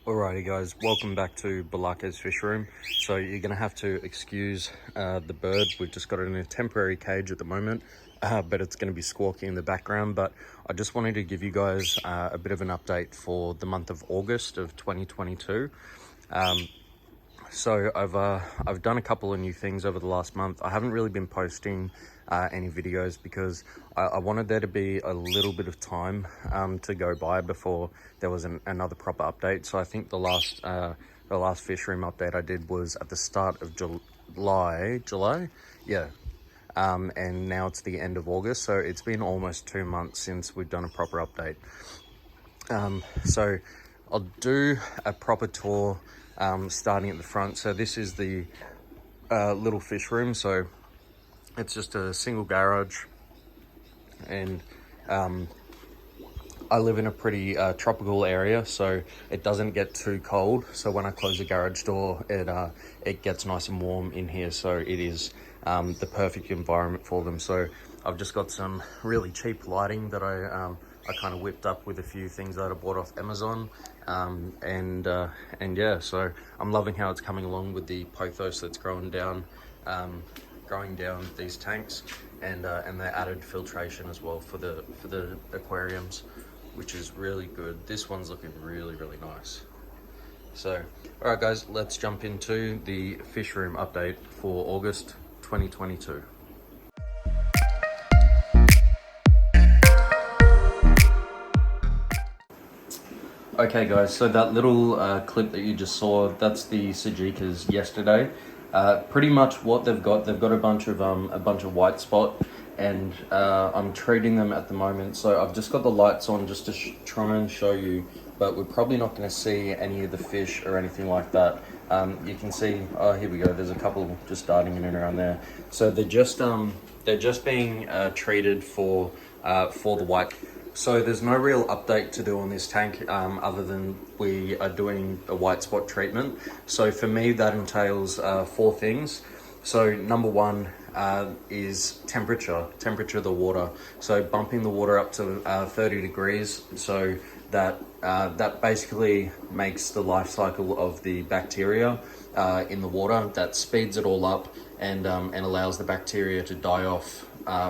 Alrighty guys, welcome back to Balake's Fishroom. So you're going to have to excuse the bird. We've just got it in a temporary cage at the moment, but it's going to be squawking in the background. But I just wanted to give you guys a bit of an update for the month of August of 2022. So I've done a couple of new things over the last month. I haven't really been posting any videos because I wanted there to be a little bit of time to go by before there was another proper update. So I think the last fish room update I did was at the start of July, yeah. And now it's the end of August, so it's been almost 2 months since we've done a proper update. So I'll do a proper tour starting at the front. So this is the little fish room. So it's just a single garage, and I live in a pretty tropical area, so it doesn't get too cold. So when I close the garage door, it gets nice and warm in here. So it is the perfect environment for them. So I've just got some really cheap lighting that I kind of whipped up with a few things that I bought off Amazon, and yeah, so I'm loving how it's coming along with the pothos that's growing down these tanks, and they added filtration as well for the aquariums, which is really good. This one's looking really nice. So all right guys, let's jump into the fish room update for August 2022. Okay guys, so that little clip that you just saw, that's the Sajikas yesterday. Pretty much what they've got a bunch of white spot, and I'm treating them at the moment. So I've just got the lights on just to try and show you, but we're probably not going to see any of the fish or anything like that. You can see, oh here we go, there's a couple just darting in and around there. So they're just being treated for the white. So there's no real update to do on this tank other than we are doing a white spot treatment. So for me, that entails 4 things. So number 1 is temperature of the water. So bumping the water up to 30 degrees. So that basically makes the life cycle of the bacteria in the water. That speeds it all up and allows the bacteria to die off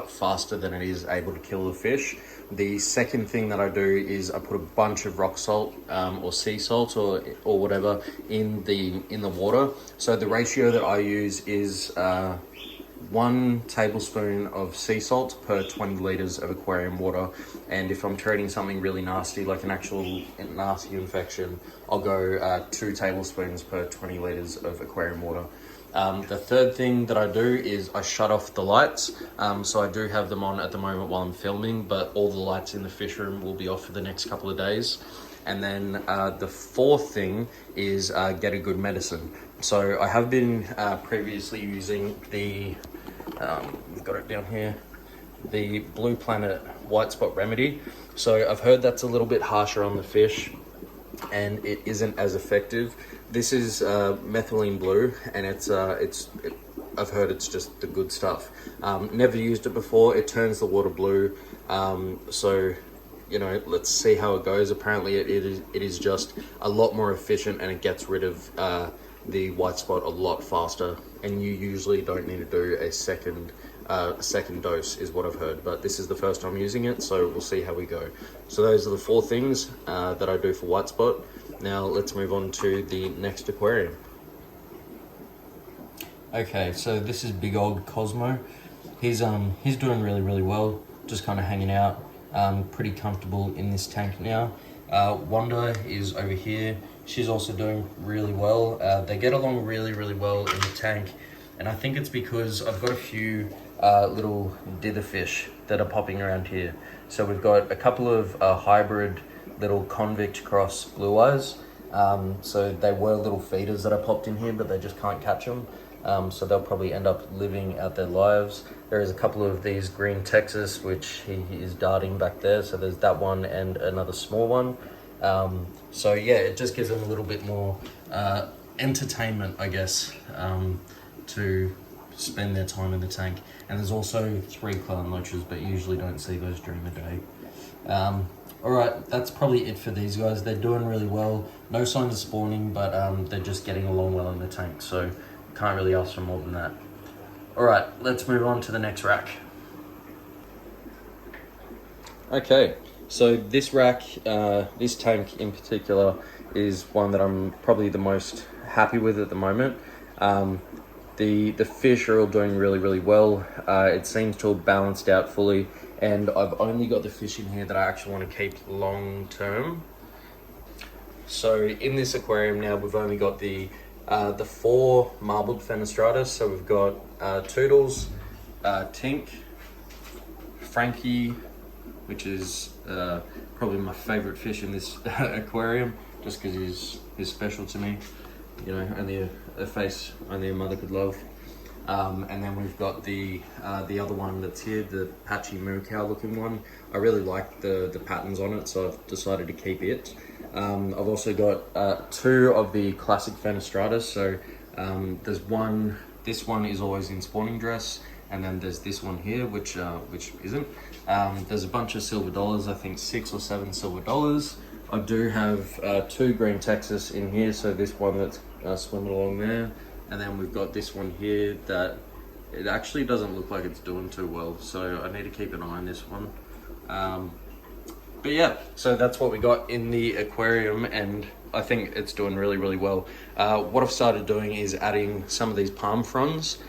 faster than it is able to kill the fish. The second thing that I do is I put a bunch of rock salt or sea salt or whatever in the water. So the ratio that I use is 1 tablespoon of sea salt per 20 liters of aquarium water. And if I'm treating something really nasty, like an actual nasty infection, I'll go 2 tablespoons per 20 liters of aquarium water. The third thing that I do is I shut off the lights. So I do have them on at the moment while I'm filming, but all the lights in the fish room will be off for the next couple of days. And then the fourth thing is get a good medicine. So I have been previously using the, we've got it down here, the Blue Planet White Spot Remedy. So I've heard that's a little bit harsher on the fish and it isn't as effective. This is methylene blue, and I've heard it's just the good stuff. Never used it before. It turns the water blue. So, you know, let's see how it goes. Apparently it is just a lot more efficient, and it gets rid of the white spot a lot faster. And you usually don't need to do a second dose is what I've heard, but this is the first time using it, so we'll see how we go. So those are the 4 things that I do for white spot. Now let's move on to the next aquarium. Okay, so this is big old Cosmo. He's doing really well, just kind of hanging out, pretty comfortable in this tank now. Wanda is over here. She's also doing really well. They get along really well in the tank, and I think it's because I've got a few little dither fish that are popping around here. So we've got a couple of hybrid little convict cross blue eyes. So they were little feeders that I popped in here, but they just can't catch them. So they'll probably end up living out their lives. There is a couple of these green Texas, which he is darting back there. So there's that one and another small one. So yeah, it just gives them a little bit more entertainment, I guess, to spend their time in the tank. And there's also 3 clown loaches, but usually don't see those during the day. Alright, that's probably it for these guys. They're doing really well. No signs of spawning, but they're just getting along well in the tank, so can't really ask for more than that. Alright, let's move on to the next rack. Okay, so this rack, this tank in particular, is one that I'm probably the most happy with at the moment. The fish are all doing really well. It seems to have balanced out fully, and I've only got the fish in here that I actually want to keep long term. So in this aquarium now, we've only got the 4 marbled Fenestratus. So we've got Toodles, Tink, Frankie, which is probably my favorite fish in this aquarium, just because he's special to me. You know, only a face only a mother could love. And then we've got the other one that's here, the patchy moo cow looking one. I really like the patterns on it, so I've decided to keep it. I've also got 2 of the classic Fenestratus. So there's one, this one is always in spawning dress, and then there's this one here, which isn't. There's a bunch of silver dollars, I think 6 or 7 silver dollars. I do have 2 green Texas in here, so this one that's swimming along there. And then we've got this one here that it actually doesn't look like it's doing too well, so I need to keep an eye on this one. But yeah, so that's what we got in the aquarium, and I think it's doing really well. What I've started doing is adding some of these palm fronds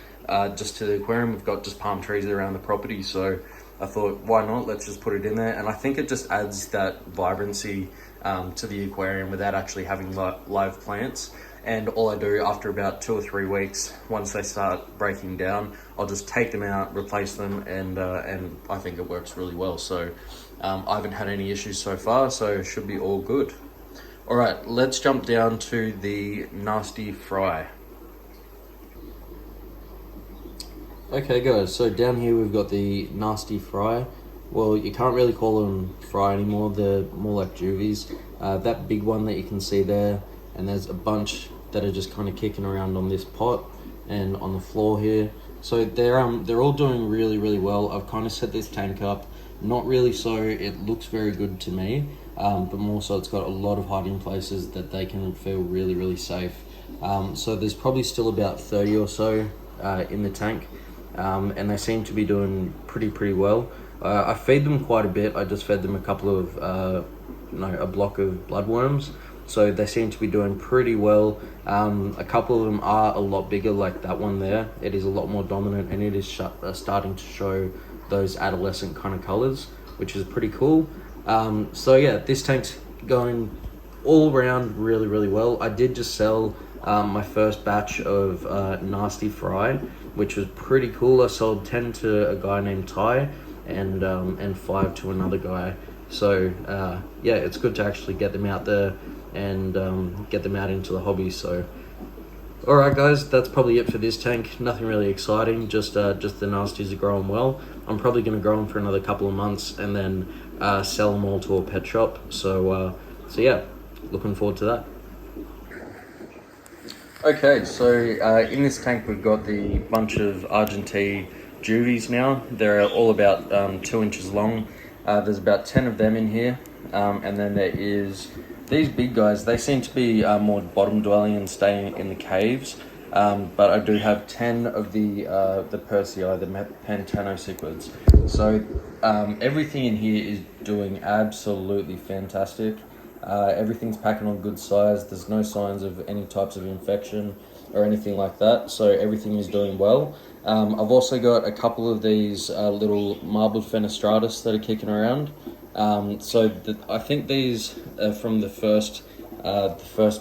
just to the aquarium. We've got just palm trees around the property, so I thought, why not? Let's just put it in there. And I think it just adds that vibrancy to the aquarium without actually having live plants. And all I do after about 2 or 3 weeks, once they start breaking down, I'll just take them out, replace them, and I think it works really well. So I haven't had any issues so far, so it should be all good. All right, let's jump down to the nasty fry. Okay guys, so down here we've got the nasty fry. Well, you can't really call them fry anymore, they're more like juvies. That big one that you can see there, and there's a bunch that are just kind of kicking around on this pot and on the floor here. So they're all doing really well. I've kind of set this tank up, not really so it looks very good to me, but more so it's got a lot of hiding places that they can feel really safe. So there's probably still about 30 or so in the tank, and they seem to be doing pretty well. I feed them quite a bit. I just fed them a couple of a block of bloodworms, so they seem to be doing pretty well. A couple of them are a lot bigger, like that one there. It is a lot more dominant, and it is starting to show those adolescent kind of colors, which is pretty cool. So yeah, this tank's going all around really well. I did just sell my first batch of nasty fry, which was pretty cool. I sold 10 to a guy named Ty, and 5 to another guy. So yeah, it's good to actually get them out there and get them out into the hobby. So alright guys, that's probably it for this tank. Nothing really exciting, just the nasties are growing well. I'm probably going to grow them for another couple of months and then sell them all to a pet shop. So yeah, looking forward to that. Okay, so in this tank we've got the bunch of Argentea Juvies now. They're all about 2 inches long. There's about 10 of them in here, and then there is these big guys. They seem to be more bottom dwelling and staying in the caves, but I do have 10 of the Pearsei, the Pantano Cichlids. So everything in here is doing absolutely fantastic. Everything's packing on good size. There's no signs of any types of infection or anything like that, so everything is doing well. I've also got a couple of these little marbled Fenestratus that are kicking around. I think these are from the first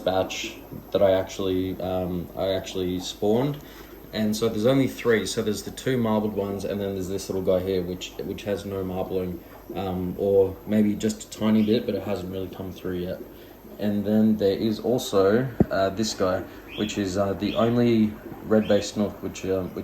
batch that I actually spawned, and so there's only 3. So there's the 2 marbled ones, and then there's this little guy here which has no marbling, or maybe just a tiny bit, but it hasn't really come through yet. And then there is also this guy, which is the only red Bay Snook which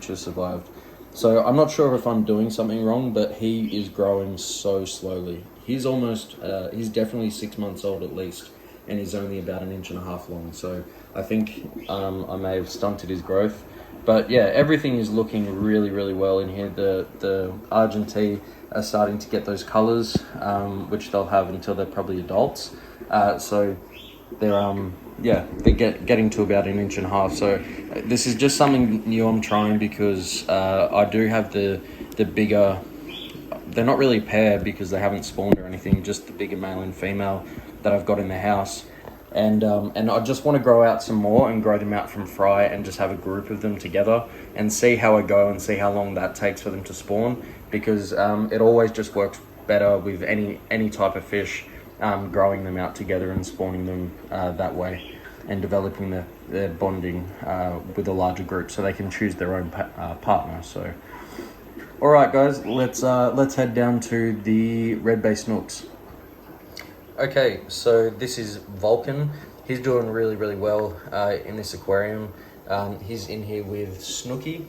has survived. So I'm not sure if I'm doing something wrong, but he is growing so slowly. He's definitely 6 months old at least, and he's only about 1.5 inches long. So I think I may have stunted his growth. But yeah, everything is looking really, really well in here. The Argentea are starting to get those colours, which they'll have until they're probably adults. So they're getting to about 1.5 inches. So this is just something new I'm trying, because I do have the bigger. They're not really a pair because they haven't spawned or anything. Just the bigger male and female that I've got in the house. And I just want to grow out some more and grow them out from fry and just have a group of them together and see how I go and see how long that takes for them to spawn, because it always just works better with any type of fish, growing them out together and spawning them that way, and developing their bonding with a larger group so they can choose their own partner. So all right guys, let's head down to the red Bay Snooks. Okay, so this is Vulcan. He's doing really, really well in this aquarium. He's in here with Snooky.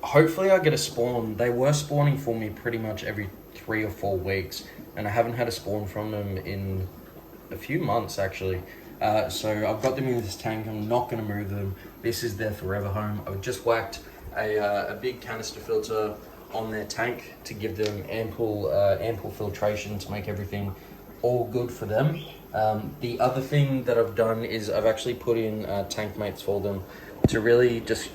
Hopefully I get a spawn. They were spawning for me pretty much every 3 or 4 weeks, and I haven't had a spawn from them in a few months actually. So I've got them in this tank. I'm not going to move them. This is their forever home. I've just whacked a big canister filter on their tank to give them ample filtration to make everything all good for them. The other thing that I've done is I've actually put in tank mates for them to really just,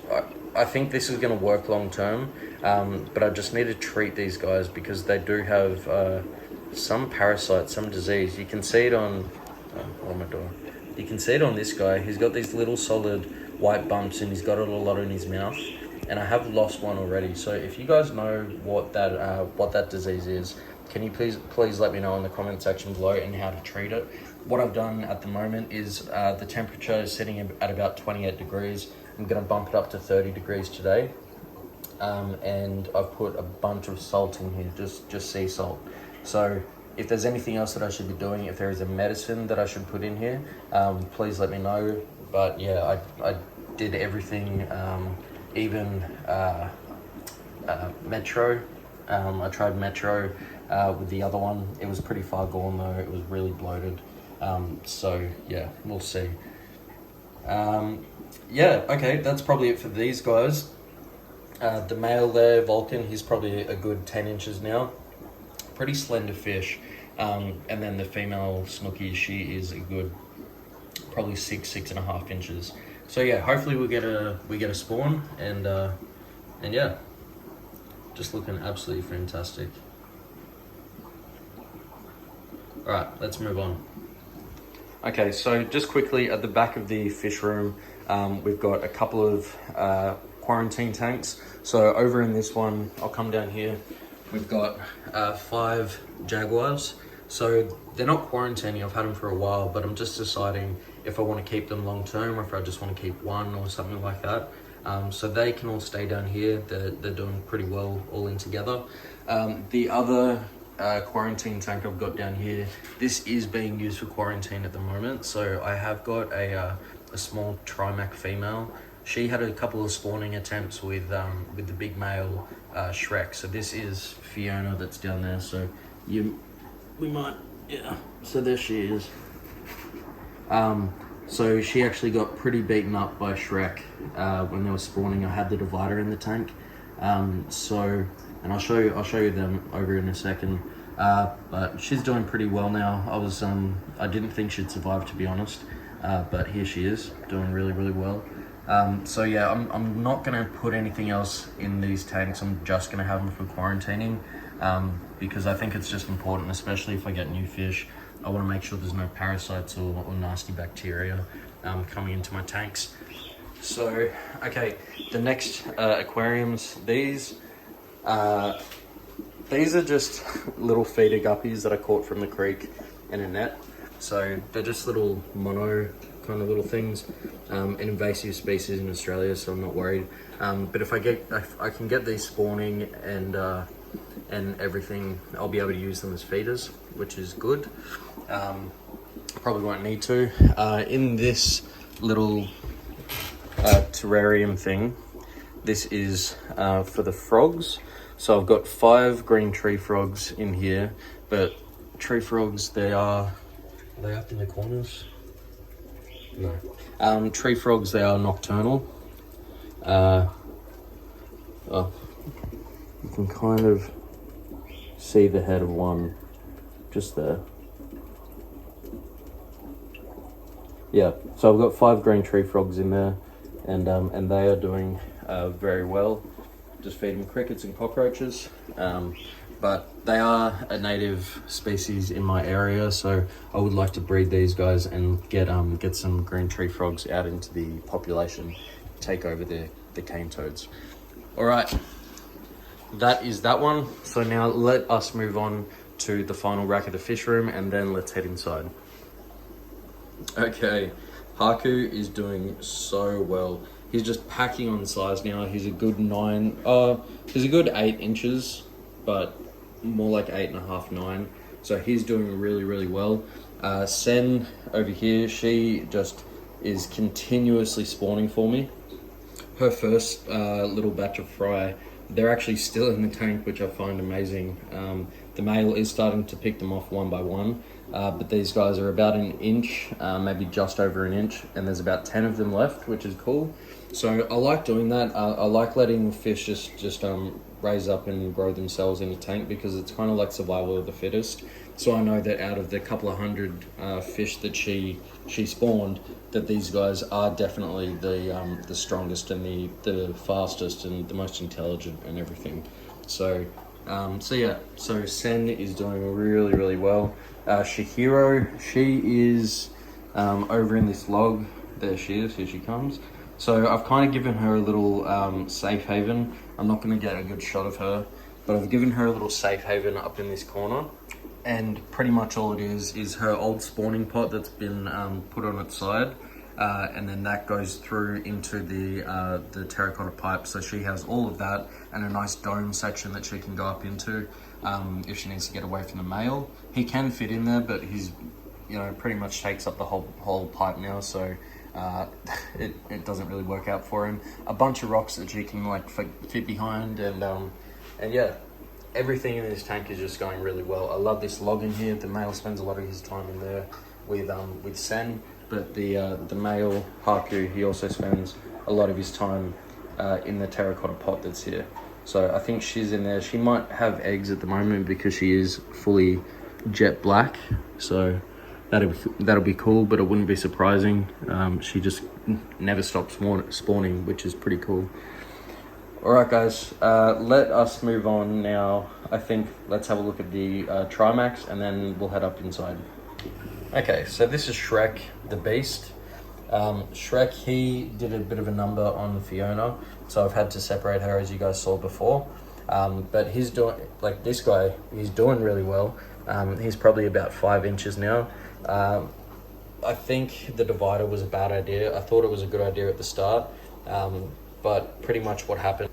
I think this is going to work long term, but I just need to treat these guys because they do have some parasite, some disease. You can see it on, oh my door. You can see it on this guy. He's got these little solid white bumps and he's got it a lot in his mouth, and I have lost one already. So if you guys know what that disease is, can you please let me know in the comment section below and how to treat it. What I've done at the moment is the temperature is sitting at about 28 degrees. I'm going to bump it up to 30 degrees today. And I've put a bunch of salt in here, just sea salt. So if there's anything else that I should be doing, if there is a medicine that I should put in here, please let me know. But yeah, I did everything, even Metro. I tried Metro with the other one. It was pretty far gone though. It was really bloated. So yeah, we'll see. Yeah, okay, that's probably it for these guys. The male there, Vulcan, he's probably a good 10 inches now. Pretty slender fish. And then the female Snooky, she is a good probably 6.5 inches. So yeah, hopefully we get a spawn, and yeah, just looking absolutely fantastic. All right, let's move on. Okay, so just quickly at the back of the fish room, we've got a couple of quarantine tanks. So over in this one, I'll come down here. We've got 5 Jaguars. So they're not quarantining, I've had them for a while, but I'm just deciding if I want to keep them long term or if I just want to keep one or something like that. So they can all stay down here. They're doing pretty well all in together. The other quarantine tank I've got down here, this is being used for quarantine at the moment. So I have got a small Trimax female. She had a couple of spawning attempts with the big male Shrek. So this is Fiona that's down there. So we might, yeah. So there she is. So she actually got pretty beaten up by Shrek when they were spawning. I had the divider in the tank. And I'll show you them over in a second. But she's doing pretty well now. I didn't think she'd survive, to be honest. But here she is, doing really, really well. So yeah, I'm not gonna put anything else in these tanks. I'm just gonna have them for quarantining, because I think it's just important, especially if I get new fish. I want to make sure there's no parasites or nasty bacteria coming into my tanks. So, okay, the next aquariums, these are just little feeder guppies that I caught from the creek in a net. So they're just little mono kind of little things, an invasive species in Australia, so I'm not worried. But if I can get these spawning and everything, I'll be able to use them as feeders, which is good. Probably won't need to. In this little terrarium thing, this is for the frogs. So I've got 5 green tree frogs in here, but tree frogs, they are Are they up in the corners? No. Tree frogs, they are nocturnal. Oh, you can kind of see the head of one just there. Yeah, so I've got 5 green tree frogs in there, and they are doing very well. Just feed them crickets and cockroaches. But they are a native species in my area, so I would like to breed these guys and get some green tree frogs out into the population, take over the cane toads. All right, that is that one. So now let us move on to the final rack of the fish room, and then let's head inside. Okay, Haku is doing so well. He's just packing on size now. He's a good 8 inches, but more like 8.5, 9. So he's doing really, really well. Sen over here, she just is continuously spawning for me. Her first little batch of fry, they're actually still in the tank, which I find amazing. The male is starting to pick them off one by one, but these guys are about an inch, maybe just over an inch, and there's about 10 of them left, which is cool. So I like doing that. I like letting fish just raise up and grow themselves in a tank, because it's kind of like survival of the fittest. So I know that out of the couple of hundred fish that she spawned, that these guys are definitely the strongest and the fastest and the most intelligent and everything. So so Sen is doing really, really well. Shihiro, she is over in this log. There she is, here she comes. So I've kind of given her a little safe haven. I'm not going to get a good shot of her, but I've given her a little safe haven up in this corner. And pretty much all it is her old spawning pot that's been put on its side. And then that goes through into the terracotta pipe. So she has all of that and a nice dome section that she can go up into if she needs to get away from the male. He can fit in there, but he's, pretty much takes up the whole pipe now. So it doesn't really work out for him. A bunch of rocks that she can fit behind, and yeah, everything in this tank is just going really well. I love this log in here. The male spends a lot of his time in there with Sen, but the male Haku, he also spends a lot of his time in the terracotta pot that's here. So I think she's in there. She might have eggs at the moment because she is fully jet black. So that'll be cool, but it wouldn't be surprising. She just never stops spawning, which is pretty cool. All right, guys, let us move on now. I think let's have a look at the Trimax, and then we'll head up inside. Okay, so this is Shrek, the beast. Shrek, he did a bit of a number on Fiona, so I've had to separate her, as you guys saw before. But he's doing, this guy, he's doing really well. He's probably about 5 inches now. I think the divider was a bad idea. I thought it was a good idea at the start, but pretty much what happened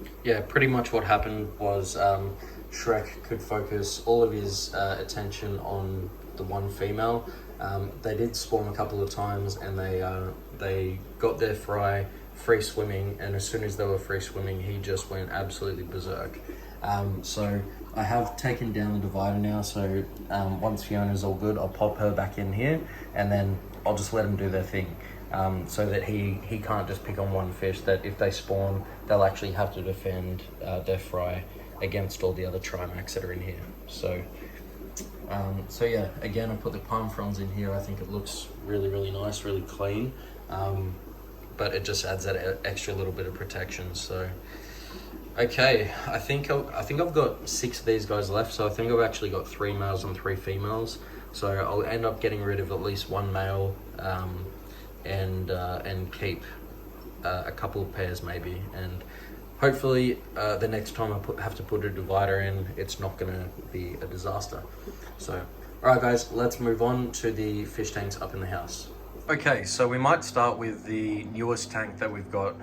was Shrek could focus all of his attention on the one female. They did spawn a couple of times, and they got their fry free swimming, and as soon as they were free swimming, he just went absolutely berserk. So I have taken down the divider now, so once Fiona's all good, I'll pop her back in here, and then I'll just let them do their thing, so that he can't just pick on one fish, that if they spawn, they'll actually have to defend their fry against all the other Trimax that are in here. So yeah, again, I put the palm fronds in here. I think it looks really, really nice, really clean, but it just adds that extra little bit of protection. So okay, I think I've got 6 of these guys left, so I think I've actually got 3 males and 3 females. So I'll end up getting rid of at least 1 male, and keep a couple of pairs maybe, and hopefully the next time I have to put a divider in, it's not going to be a disaster. So alright guys, let's move on to the fish tanks up in the house. Okay, so we might start with the newest tank that we've got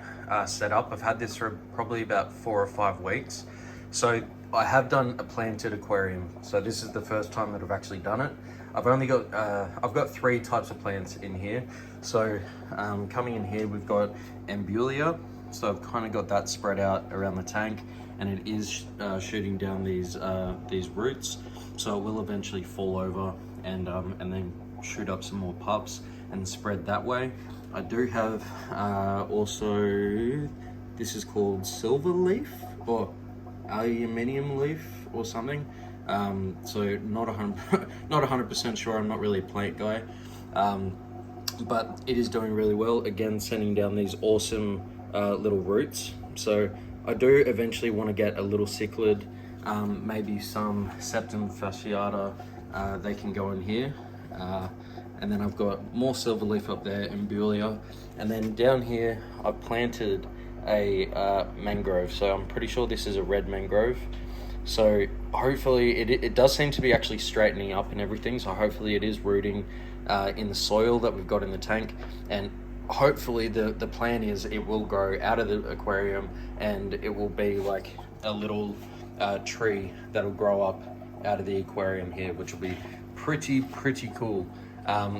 set up. I've had this for probably about 4 or 5 weeks. So I have done a planted aquarium. So this is the first time that I've actually done it. I've got 3 types of plants in here. So coming in here, we've got Ambulia. So I've kind of got that spread out around the tank, and it is shooting down these roots. So it will eventually fall over and then shoot up some more pups and spread that way. I do have also, this is called silver leaf or aluminium leaf or something. So not 100% sure. I'm not really a plant guy, but it is doing really well. Again, sending down these awesome little roots. So I do eventually want to get a little cichlid, maybe some septum fasciata. They can go in here. And then I've got more silverleaf up there, Embulia. And then down here, I've planted a mangrove. So I'm pretty sure this is a red mangrove. So hopefully it does seem to be actually straightening up and everything. So hopefully it is rooting in the soil that we've got in the tank. And hopefully the plan is it will grow out of the aquarium and it will be like a little tree that'll grow up out of the aquarium here, which will be pretty cool.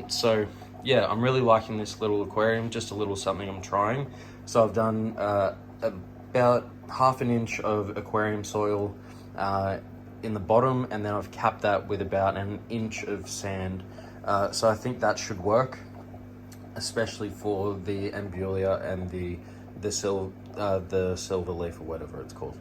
So yeah, I'm really liking this little aquarium, just a little something I'm trying. So I've done about ½ an inch of aquarium soil in the bottom, and then I've capped that with about an inch of sand. So I think that should work, especially for the Embulia and the silver leaf or whatever it's called.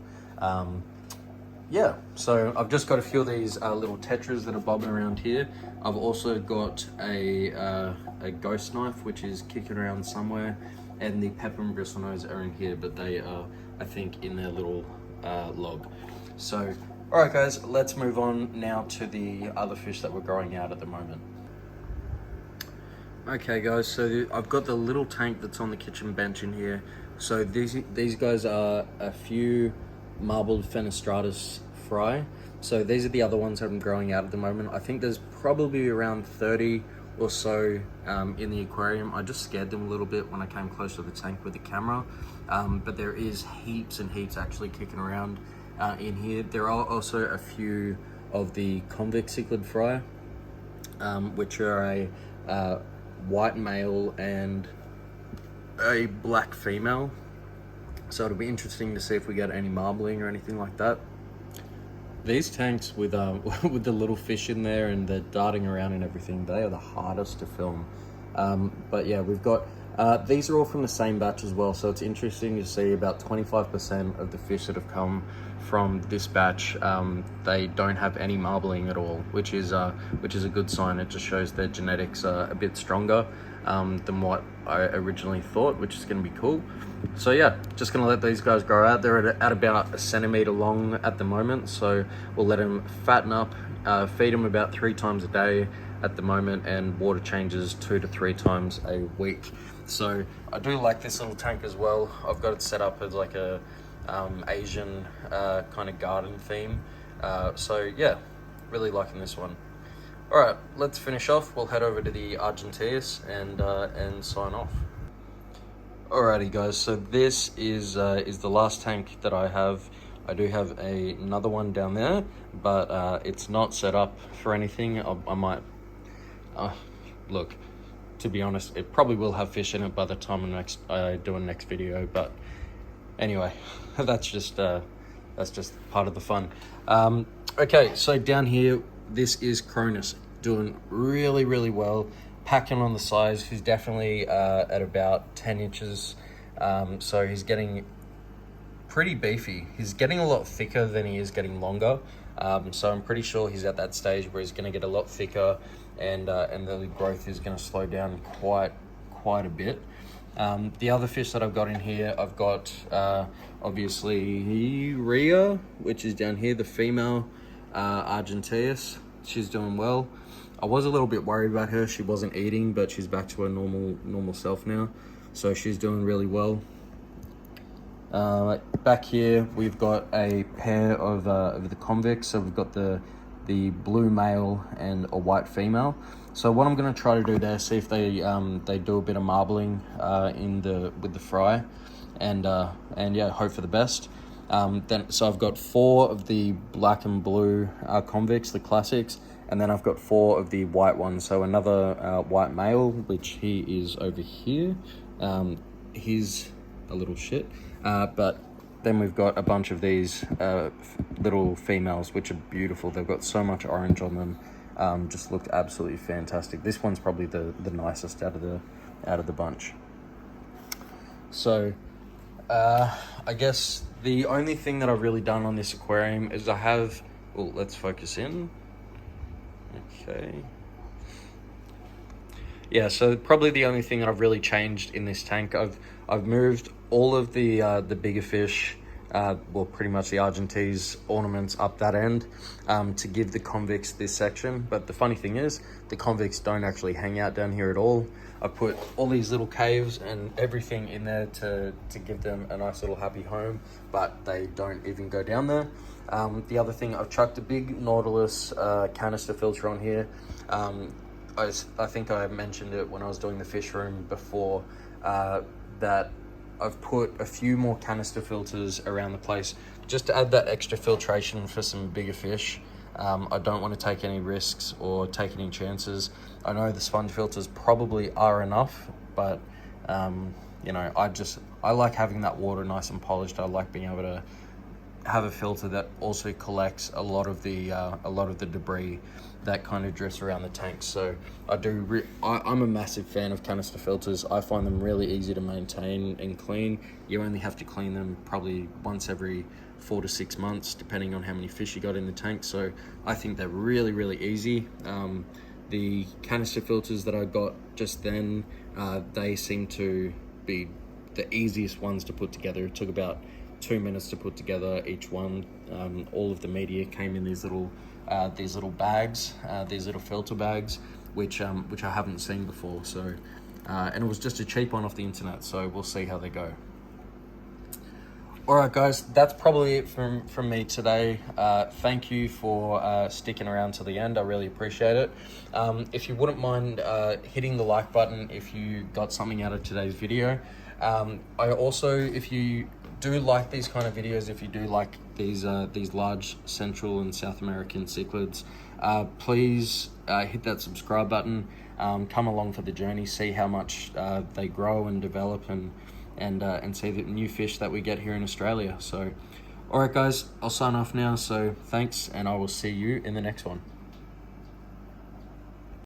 Yeah, so I've just got a few of these little tetras that are bobbing around here. I've also got a ghost knife, which is kicking around somewhere, and the pepper and bristlenose are in here, but they are, I think, in their little log. So, all right, guys, let's move on now to the other fish that we're growing out at the moment. Okay, guys, so I've got the little tank that's on the kitchen bench in here. So these guys are a few marbled Fenestratus fry. So these are the other ones that I'm growing out at the moment. I think there's probably around 30 or so in the aquarium. I just scared them a little bit when I came close to the tank with the camera, but there is heaps and heaps actually kicking around in here. There are also a few of the Convict Cichlid fry, which are a white male and a black female. So it'll be interesting to see if we get any marbling or anything like that. These tanks with with the little fish in there and the darting around and everything, they are the hardest to film. But yeah, we've got these are all from the same batch as well. So it's interesting to see about 25% of the fish that have come from this batch, they don't have any marbling at all, which is a good sign. It just shows their genetics are a bit stronger than what I originally thought, which is going to be cool. So yeah, just going to let these guys grow out. They're at about 1 centimeter long at the moment, so we'll let them fatten up, feed them about 3 times a day at the moment, and water changes 2 to 3 times a week. So I do like this little tank as well. I've got it set up as like a Asian kind of garden theme. So yeah, really liking this one. All right, let's finish off. We'll head over to the Argentius and sign off. Alrighty, guys. So this is the last tank that I have. I do have another one down there, but it's not set up for anything. I might look. To be honest, it probably will have fish in it by the time I do a next video. But anyway, that's just part of the fun. Okay, so down here, this is Cronus, doing really well, packing on the size. He's definitely at about 10 inches, so he's getting pretty beefy. He's getting a lot thicker than he is getting longer, so I'm pretty sure he's at that stage where he's going to get a lot thicker, and the growth is going to slow down quite a bit. The other fish that I've got in here, I've got obviously Rhea, which is down here, the female Argenteus. She's doing well. I was a little bit worried about her. She wasn't eating, but she's back to her normal self now, so she's doing really well. Back here we've got a pair of the convicts. So we've got the blue male and a white female. So what I'm going to try to do there, see if they do a bit of marbling with the fry, and yeah, hope for the best. So I've got 4 of the black and blue convicts, the classics, and then I've got 4 of the white ones. So another white male, which he is over here. He's a little shit, but then we've got a bunch of these little females, which are beautiful. They've got so much orange on them. just looked absolutely fantastic. This one's probably the nicest out of the bunch. So I guess the only thing that I've really done on this aquarium is I have, well, let's focus in. Okay. Yeah, so probably the only thing that I've really changed in this tank, I've moved all of the bigger fish, well, pretty much the Argentius ornaments up that end, to give the convicts this section. But the funny thing is, the convicts don't actually hang out down here at all. I put all these little caves and everything in there to give them a nice little happy home, but they don't even go down there. The other thing, I've chucked a big Nautilus canister filter on here. I think I mentioned it when I was doing the fish room before, that I've put a few more canister filters around the place just to add that extra filtration for some bigger fish. I don't want to take any risks or take any chances. I know the sponge filters probably are enough, but you know, I like having that water nice and polished. I like being able to have a filter that also collects a lot of the debris that kind of drifts around the tank. So I'm a massive fan of canister filters. I find them really easy to maintain and clean. You only have to clean them probably once every 4 to 6 months, depending on how many fish you got in the tank. So I think they're really, really easy. The canister filters that I got just then, they seem to be the easiest ones to put together. It took about 2 minutes to put together each one. All of the media came in these little bags, these little filter bags, which I haven't seen before. So, and it was just a cheap one off the internet. So we'll see how they go. All right, guys, that's probably it from me today. Thank you for sticking around to the end. I really appreciate it. If you wouldn't mind hitting the like button if you got something out of today's video. I also, if you do like these kind of videos, if you do like these large Central and South American cichlids, please hit that subscribe button. Come along for the journey, see how much they grow and develop, and see the new fish that we get here in Australia. So, all right, guys, I'll sign off now. So thanks, and I will see you in the next one.